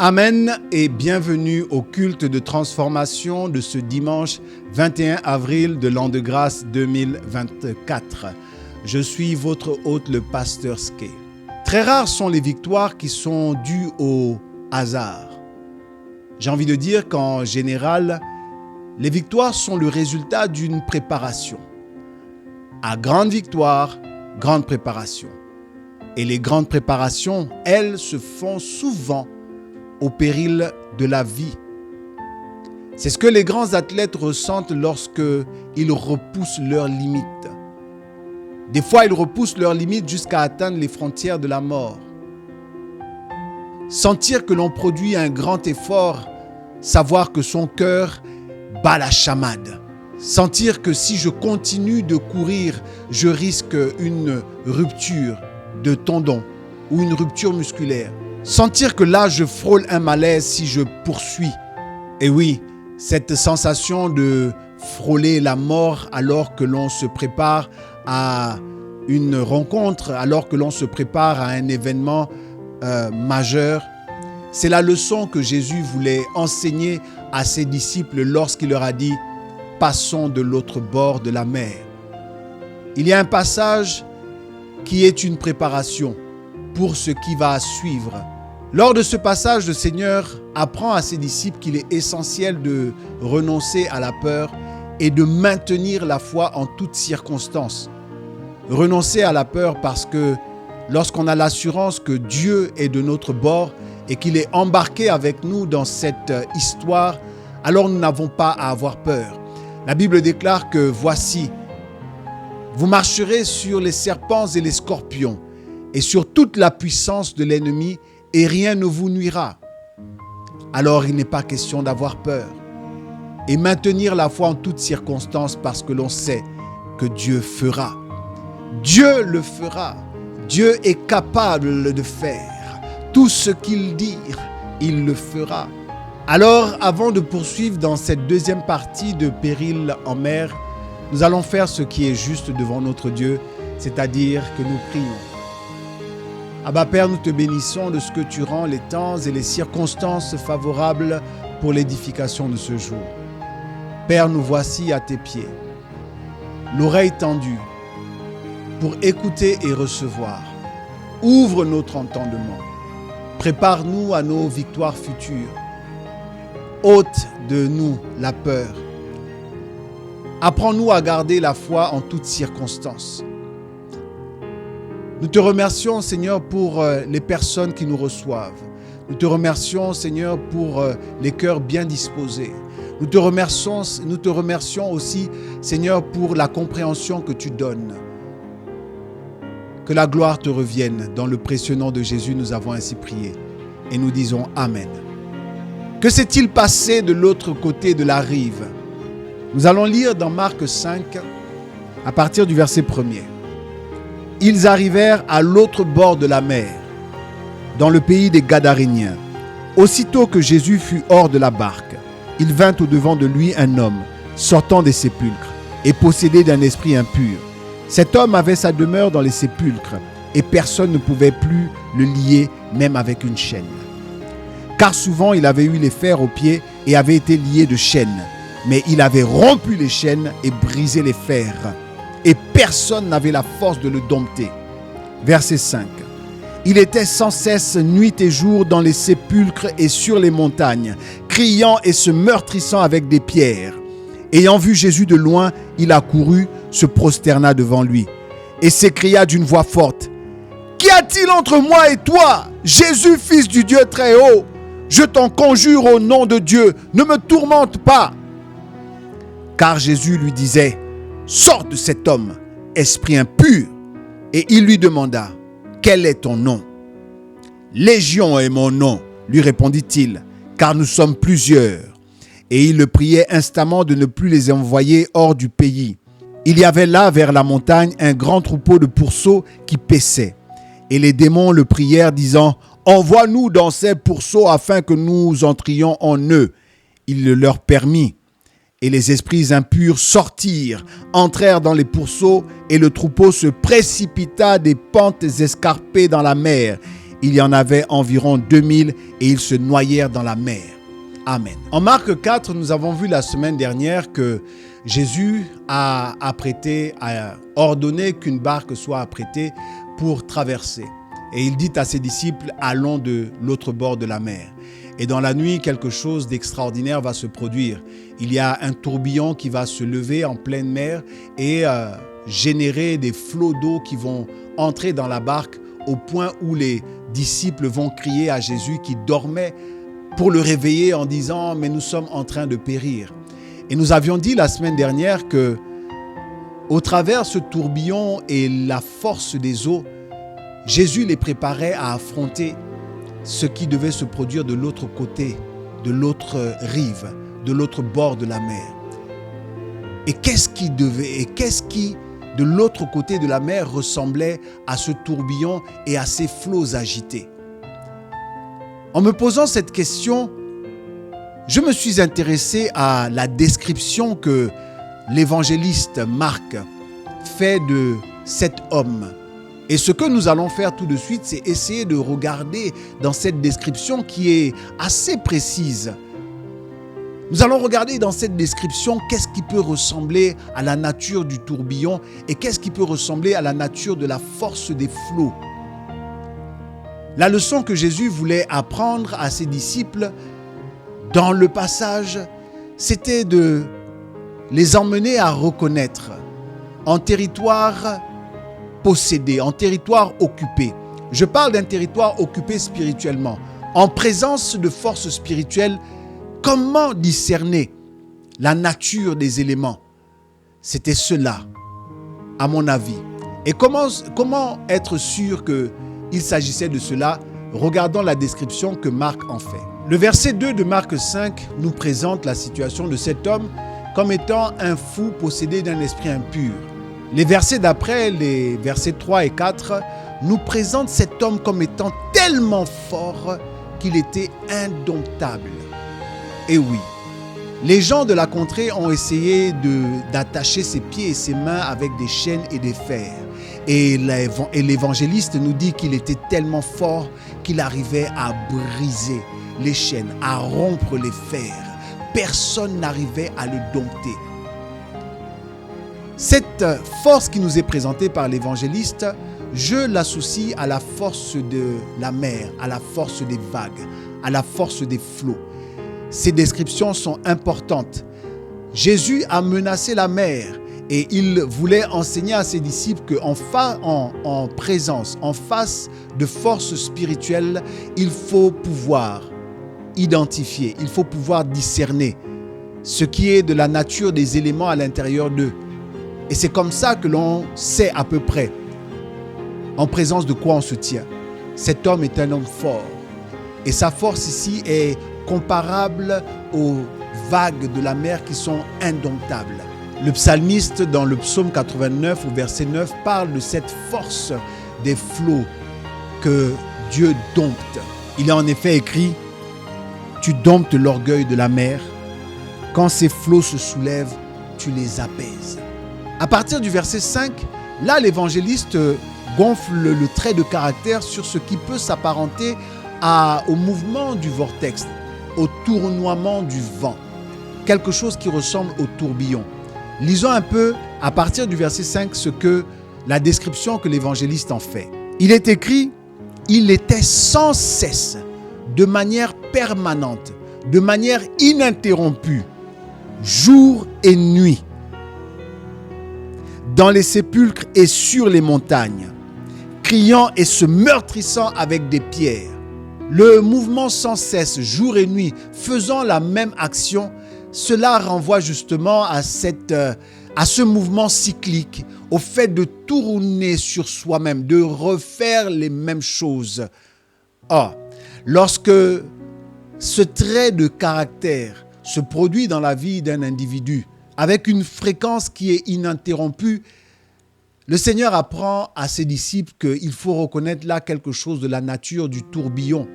Amen et bienvenue au culte de transformation de ce dimanche 21 avril de l'an de grâce 2024. Je suis votre hôte, le pasteur Ske. Très rares sont les victoires qui sont dues au hasard. J'ai envie de dire qu'en général, les victoires sont le résultat d'une préparation. À grande victoire, grande préparation. Et les grandes préparations, elles, se font souvent au péril de la vie. C'est ce que les grands athlètes ressentent lorsqu'ils repoussent leurs limites. Des fois, ils repoussent leurs limites jusqu'à atteindre les frontières de la mort. Sentir que l'on produit un grand effort, savoir que son cœur bat la chamade. Sentir que si je continue de courir, je risque une rupture de tendon ou une rupture musculaire. Sentir que là, je frôle un malaise si je poursuis. Et oui, cette sensation de frôler la mort alors que l'on se prépare à une rencontre, alors que l'on se prépare à un événement majeur, c'est la leçon que Jésus voulait enseigner à ses disciples lorsqu'il leur a dit « Passons de l'autre bord de la mer ». Il y a un passage qui est une préparation pour ce qui va suivre. Lors de ce passage, le Seigneur apprend à ses disciples qu'il est essentiel de renoncer à la peur et de maintenir la foi en toutes circonstances. Renoncer à la peur parce que lorsqu'on a l'assurance que Dieu est de notre bord et qu'il est embarqué avec nous dans cette histoire, alors nous n'avons pas à avoir peur. La Bible déclare que voici, vous marcherez sur les serpents et les scorpions et sur toute la puissance de l'ennemi et rien ne vous nuira. Alors il n'est pas question d'avoir peur et maintenir la foi en toutes circonstances parce que l'on sait que Dieu fera. Dieu le fera. Dieu est capable de faire. Tout ce qu'il dit, il le fera. Alors, avant de poursuivre dans cette deuxième partie de Péril en mer, nous allons faire ce qui est juste devant notre Dieu, c'est-à-dire que nous prions. Abba Père, nous te bénissons de ce que tu rends les temps et les circonstances favorables pour l'édification de ce jour. Père, nous voici à tes pieds, l'oreille tendue pour écouter et recevoir. Ouvre notre entendement. Prépare-nous à nos victoires futures. Ôte de nous la peur. Apprends-nous à garder la foi en toutes circonstances. Nous te remercions, Seigneur, pour les personnes qui nous reçoivent. Nous te remercions, Seigneur, pour les cœurs bien disposés. Nous te remercions aussi, Seigneur, pour la compréhension que tu donnes. Que la gloire te revienne. Dans le précieux nom de Jésus, nous avons ainsi prié. Et nous disons Amen. Que s'est-il passé de l'autre côté de la rive? Nous allons lire dans Marc 5, à partir du verset 1er. Ils arrivèrent à l'autre bord de la mer, dans le pays des Gadaréniens. Aussitôt que Jésus fut hors de la barque, il vint au-devant de lui un homme, sortant des sépulcres, et possédé d'un esprit impur. Cet homme avait sa demeure dans les sépulcres, et personne ne pouvait plus le lier, même avec une chaîne. Car souvent il avait eu les fers aux pieds et avait été lié de chaînes. Mais il avait rompu les chaînes et brisé les fers. Et personne n'avait la force de le dompter. Verset 5. Il était sans cesse nuit et jour dans les sépulcres et sur les montagnes, criant et se meurtrissant avec des pierres. Ayant vu Jésus de loin, il accourut, se prosterna devant lui et s'écria d'une voix forte: « Qu'y a-t-il entre moi et toi, Jésus, fils du Dieu très haut? Je t'en conjure au nom de Dieu, ne me tourmente pas. » Car Jésus lui disait: « Sors de cet homme, esprit impur. » Et il lui demanda: « Quel est ton nom? » « Légion est mon nom, lui répondit-il, car nous sommes plusieurs. Et il le priait instamment de ne plus les envoyer hors du pays. Il y avait là, vers la montagne, un grand troupeau de pourceaux qui paissaient. Et les démons le prièrent, disant: « Envoie-nous dans ces pourceaux afin que nous entrions en eux. » Il le leur permit. Et les esprits impurs sortirent, entrèrent dans les pourceaux, et le troupeau se précipita des pentes escarpées dans la mer. il y en avait environ 2000 et ils se noyèrent dans la mer. Amen. En Marc 4, nous avons vu la semaine dernière que Jésus a ordonné qu'une barque soit apprêtée pour traverser. Et il dit à ses disciples, allons de l'autre bord de la mer. Et dans la nuit, quelque chose d'extraordinaire va se produire. Il y a un tourbillon qui va se lever en pleine mer et générer des flots d'eau qui vont entrer dans la barque au point où les disciples vont crier à Jésus qui dormait pour le réveiller en disant « Mais nous sommes en train de périr ». Et nous avions dit la semaine dernière que au travers ce tourbillon et la force des eaux, Jésus les préparait à affronter ce qui devait se produire de l'autre côté, de l'autre rive, de l'autre bord de la mer. Et qu'est-ce qui de l'autre côté de la mer ressemblait à ce tourbillon et à ces flots agités? En me posant cette question, je me suis intéressé à la description que l'évangéliste Marc fait de cet homme. Et ce que nous allons faire tout de suite, c'est essayer de regarder dans cette description qui est assez précise. Nous allons regarder dans cette description qu'est-ce qui peut ressembler à la nature du tourbillon et qu'est-ce qui peut ressembler à la nature de la force des flots. La leçon que Jésus voulait apprendre à ses disciples dans le passage, c'était de les emmener à reconnaître en territoire possédé, en territoire occupé. Je parle d'un territoire occupé spirituellement, en présence de forces spirituelles. Comment discerner la nature des éléments? C'était cela, à mon avis. Et comment être sûr qu'il s'agissait de cela? Regardons la description que Marc en fait. Le verset 2 de Marc 5 nous présente la situation de cet homme comme étant un fou possédé d'un esprit impur. Les versets d'après, les versets 3 et 4, nous présentent cet homme comme étant tellement fort qu'il était indomptable. Et oui, les gens de la contrée ont essayé d'attacher ses pieds et ses mains avec des chaînes et des fers. Et l'évangéliste nous dit qu'il était tellement fort qu'il arrivait à briser les chaînes, à rompre les fers. Personne n'arrivait à le dompter. Cette force qui nous est présentée par l'évangéliste, je l'associe à la force de la mer, à la force des vagues, à la force des flots. Ces descriptions sont importantes. Jésus a menacé la mer et il voulait enseigner à ses disciples qu'en présence, en face de forces spirituelles, il faut pouvoir identifier, il faut pouvoir discerner ce qui est de la nature des éléments à l'intérieur d'eux. Et c'est comme ça que l'on sait à peu près en présence de quoi on se tient. Cet homme est un homme fort. Et sa force ici est comparable aux vagues de la mer qui sont indomptables. Le psalmiste, dans le psaume 89, au verset 9, parle de cette force des flots que Dieu dompte. Il est en effet écrit « Tu domptes l'orgueil de la mer. Quand ces flots se soulèvent, tu les apaises. » À partir du verset 5, là, l'évangéliste gonfle le trait de caractère sur ce qui peut s'apparenter au mouvement du vortex, au tournoiement du vent. Quelque chose qui ressemble au tourbillon. Lisons un peu, à partir du verset 5, la description que l'évangéliste en fait. Il est écrit, il était sans cesse, de manière permanente, de manière ininterrompue, jour et nuit, dans les sépulcres et sur les montagnes, criant et se meurtrissant avec des pierres. Le mouvement sans cesse, jour et nuit, faisant la même action, cela renvoie justement à ce mouvement cyclique, au fait de tourner sur soi-même, de refaire les mêmes choses. Or, lorsque ce trait de caractère se produit dans la vie d'un individu, avec une fréquence qui est ininterrompue, le Seigneur apprend à ses disciples qu'il faut reconnaître là quelque chose de la nature du tourbillon.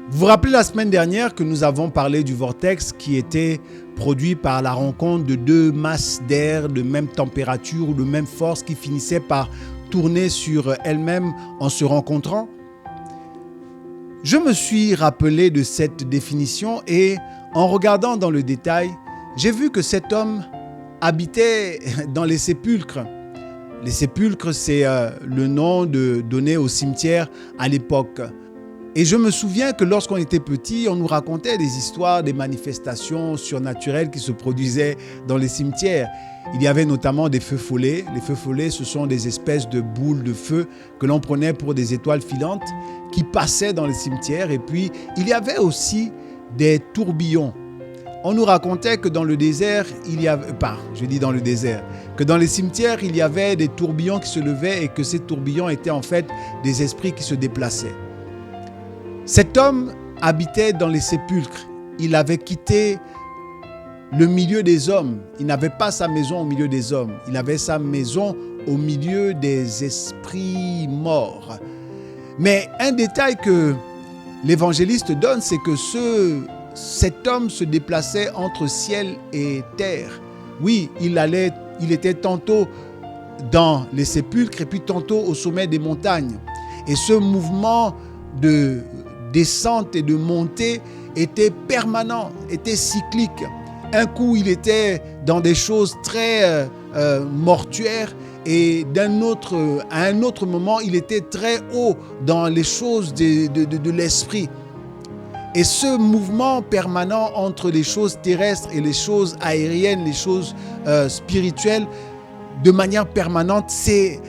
Vous vous rappelez la semaine dernière que nous avons parlé du vortex qui était produit par la rencontre de deux masses d'air de même température ou de même force qui finissaient par tourner sur elles-mêmes en se rencontrant. Je me suis rappelé de cette définition et en regardant dans le détail, j'ai vu que cet homme habitait dans les sépulcres. Les sépulcres, c'est le nom donné au cimetière à l'époque. Et je me souviens que lorsqu'on était petit, on nous racontait des histoires, des manifestations surnaturelles qui se produisaient dans les cimetières. Il y avait notamment des feux follets. Les feux follets, ce sont des espèces de boules de feu que l'on prenait pour des étoiles filantes qui passaient dans les cimetières. Et puis, il y avait aussi des tourbillons. On nous racontait que dans le désert, que dans les cimetières, il y avait des tourbillons qui se levaient et que ces tourbillons étaient en fait des esprits qui se déplaçaient. Cet homme habitait dans les sépulcres. Il avait quitté le milieu des hommes. Il n'avait pas sa maison au milieu des hommes. Il avait sa maison au milieu des esprits morts. Mais un détail que l'évangéliste donne, c'est que cet homme se déplaçait entre ciel et terre. Oui, il était tantôt dans les sépulcres et puis tantôt au sommet des montagnes. Et ce mouvement de descente et de montée était permanent, était cyclique. Un coup, il était dans des choses très mortuaires et à un autre moment, il était très haut dans les choses de l'esprit. Et ce mouvement permanent entre les choses terrestres et les choses aériennes, les choses spirituelles, de manière permanente, c'est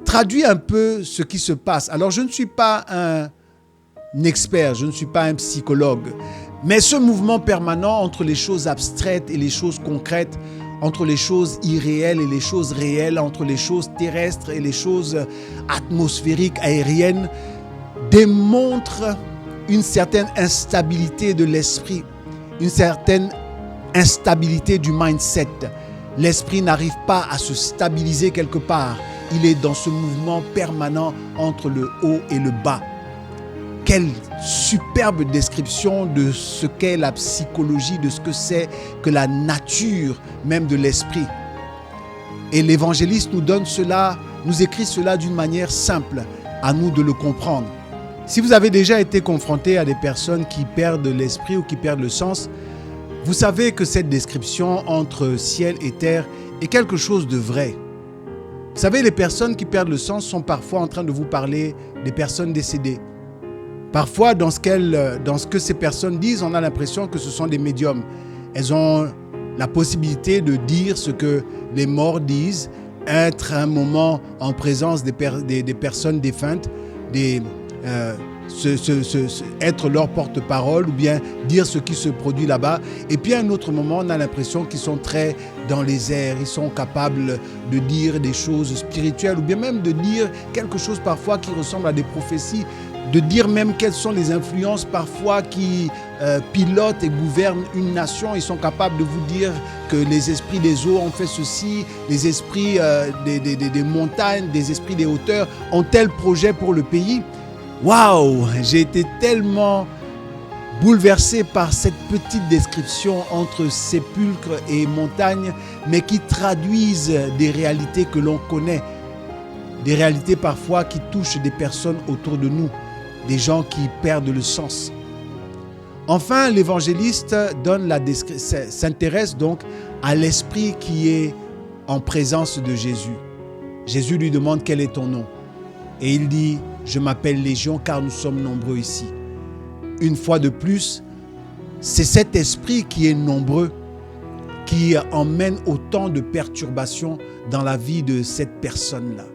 traduit un peu ce qui se passe. Alors, je ne suis pas un expert, je ne suis pas un psychologue, mais ce mouvement permanent entre les choses abstraites et les choses concrètes, entre les choses irréelles et les choses réelles, entre les choses terrestres et les choses atmosphériques, aériennes, démontre une certaine instabilité de l'esprit, une certaine instabilité du mindset. L'esprit n'arrive pas à se stabiliser quelque part. Il est dans ce mouvement permanent entre le haut et le bas. Quelle superbe description de ce qu'est la psychologie, de ce que c'est que la nature même de l'esprit. Et l'évangéliste nous écrit cela d'une manière simple, à nous de le comprendre. Si vous avez déjà été confronté à des personnes qui perdent l'esprit ou qui perdent le sens, vous savez que cette description entre ciel et terre est quelque chose de vrai. Vous savez, les personnes qui perdent le sens sont parfois en train de vous parler des personnes décédées. Parfois, dans ce que ces personnes disent, on a l'impression que ce sont des médiums. Elles ont la possibilité de dire ce que les morts disent, être un moment en présence des personnes défuntes, être leur porte-parole ou bien dire ce qui se produit là-bas. Et puis à un autre moment, on a l'impression qu'ils sont très dans les airs, ils sont capables de dire des choses spirituelles ou bien même de dire quelque chose parfois qui ressemble à des prophéties, de dire même quelles sont les influences parfois qui pilotent et gouvernent une nation. Ils sont capables de vous dire que les esprits des eaux ont fait ceci, les esprits des montagnes, des esprits des hauteurs ont tel projet pour le pays. Waouh! J'ai été tellement bouleversé par cette petite description entre sépulcre et montagne, mais qui traduisent des réalités que l'on connaît, des réalités parfois qui touchent des personnes autour de nous, des gens qui perdent le sens. Enfin, l'évangéliste s'intéresse donc à l'esprit qui est en présence de Jésus. Jésus lui demande quel est ton nom. Et il dit, je m'appelle Légion car nous sommes nombreux ici. Une fois de plus, c'est cet esprit qui est nombreux qui emmène autant de perturbations dans la vie de cette personne-là.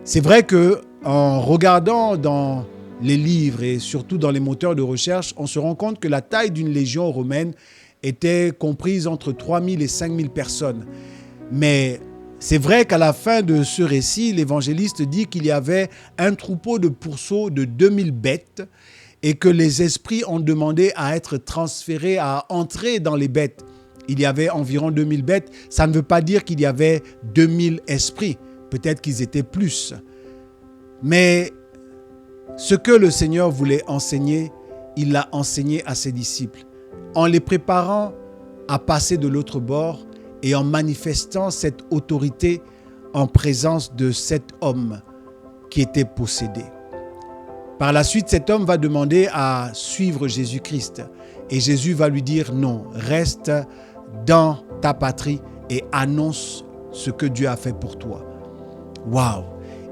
C'est vrai que en regardant dans les livres et surtout dans les moteurs de recherche, on se rend compte que la taille d'une légion romaine était comprise entre 3000 et 5000 personnes. Mais c'est vrai qu'à la fin de ce récit, l'évangéliste dit qu'il y avait un troupeau de pourceaux de 2000 bêtes et que les esprits ont demandé à être transférés, à entrer dans les bêtes. Il y avait environ 2000 bêtes. Ça ne veut pas dire qu'il y avait 2000 esprits. Peut-être qu'ils étaient plus. Mais ce que le Seigneur voulait enseigner, il l'a enseigné à ses disciples en les préparant à passer de l'autre bord et en manifestant cette autorité en présence de cet homme qui était possédé. Par la suite, cet homme va demander à suivre Jésus-Christ. Et Jésus va lui dire non, reste dans ta patrie et annonce ce que Dieu a fait pour toi. Waouh!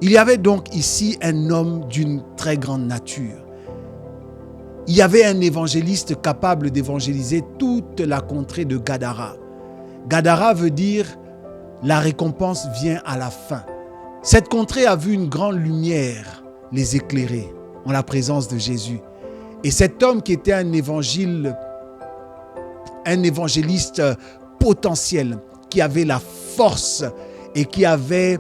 Il y avait donc ici un homme d'une très grande nature. Il y avait un évangéliste capable d'évangéliser toute la contrée de Gadara. Gadara veut dire la récompense vient à la fin. Cette contrée a vu une grande lumière les éclairer en la présence de Jésus. Et cet homme qui était un évangéliste potentiel, qui avait la force et qui avait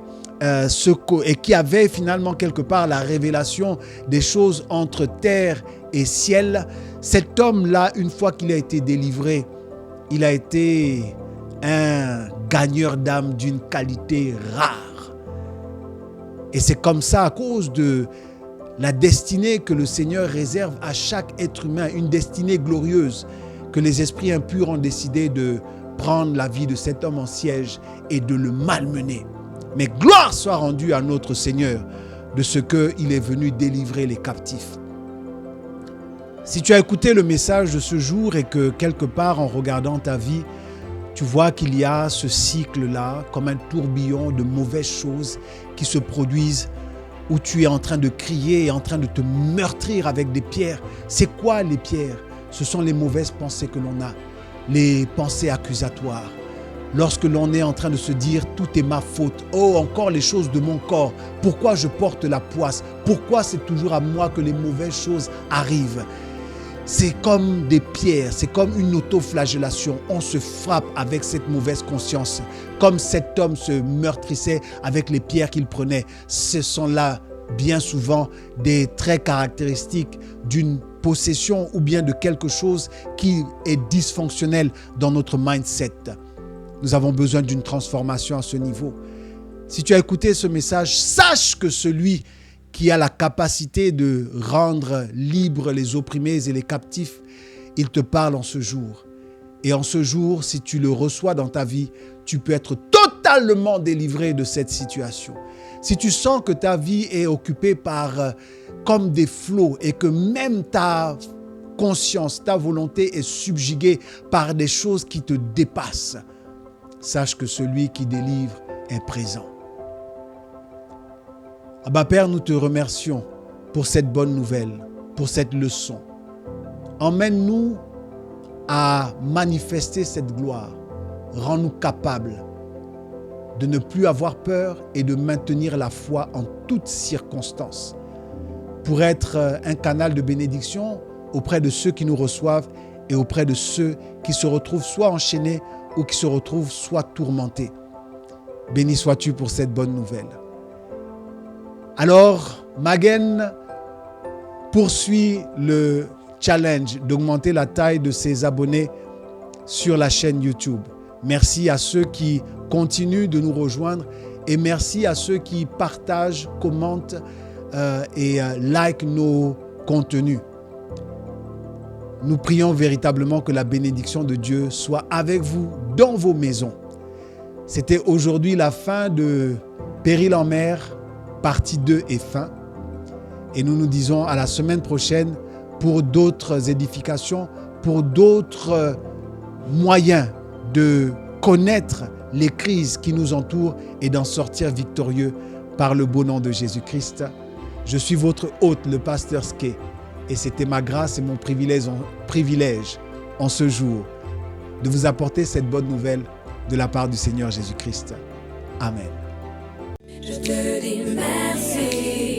finalement quelque part la révélation des choses entre terre et ciel, cet homme-là, une fois qu'il a été délivré, il a été un gagneur d'âme d'une qualité rare. Et c'est comme ça, à cause de la destinée que le Seigneur réserve à chaque être humain, une destinée glorieuse, que les esprits impurs ont décidé de prendre la vie de cet homme en siège et de le malmener. Mais gloire soit rendue à notre Seigneur de ce qu'il est venu délivrer les captifs. Si tu as écouté le message de ce jour et que quelque part en regardant ta vie, tu vois qu'il y a ce cycle-là, comme un tourbillon de mauvaises choses qui se produisent, où tu es en train de crier et en train de te meurtrir avec des pierres. C'est quoi les pierres? Ce sont les mauvaises pensées que l'on a, les pensées accusatoires. Lorsque l'on est en train de se dire « tout est ma faute »,« oh, encore les choses de mon corps, pourquoi je porte la poisse? Pourquoi c'est toujours à moi que les mauvaises choses arrivent ?» C'est comme des pierres, c'est comme une autoflagellation. On se frappe avec cette mauvaise conscience. Comme cet homme se meurtrissait avec les pierres qu'il prenait. Ce sont là, bien souvent, des traits caractéristiques d'une possession ou bien de quelque chose qui est dysfonctionnel dans notre mindset. Nous avons besoin d'une transformation à ce niveau. Si tu as écouté ce message, sache que celui qui a la capacité de rendre libres les opprimés et les captifs, il te parle en ce jour. Et en ce jour, si tu le reçois dans ta vie, tu peux être totalement délivré de cette situation. Si tu sens que ta vie est occupée par comme des flots et que même ta conscience, ta volonté est subjuguée par des choses qui te dépassent, sache que celui qui délivre est présent. Abba Père, nous te remercions pour cette bonne nouvelle, pour cette leçon. Emmène-nous à manifester cette gloire. Rends-nous capables de ne plus avoir peur et de maintenir la foi en toutes circonstances pour être un canal de bénédiction auprès de ceux qui nous reçoivent et auprès de ceux qui se retrouvent soit enchaînés ou qui se retrouvent soit tourmentés. Béni sois-tu pour cette bonne nouvelle. Alors, Magen poursuit le challenge d'augmenter la taille de ses abonnés sur la chaîne YouTube. Merci à ceux qui continuent de nous rejoindre et merci à ceux qui partagent, commentent et like nos contenus. Nous prions véritablement que la bénédiction de Dieu soit avec vous dans vos maisons. C'était aujourd'hui la fin de Péril en mer, partie 2 est fin. Et nous nous disons à la semaine prochaine pour d'autres édifications, pour d'autres moyens de connaître les crises qui nous entourent et d'en sortir victorieux par le beau nom de Jésus-Christ. Je suis votre hôte, le pasteur Ske, et c'était ma grâce et mon privilège en ce jour de vous apporter cette bonne nouvelle de la part du Seigneur Jésus-Christ. Amen. Je te dis merci.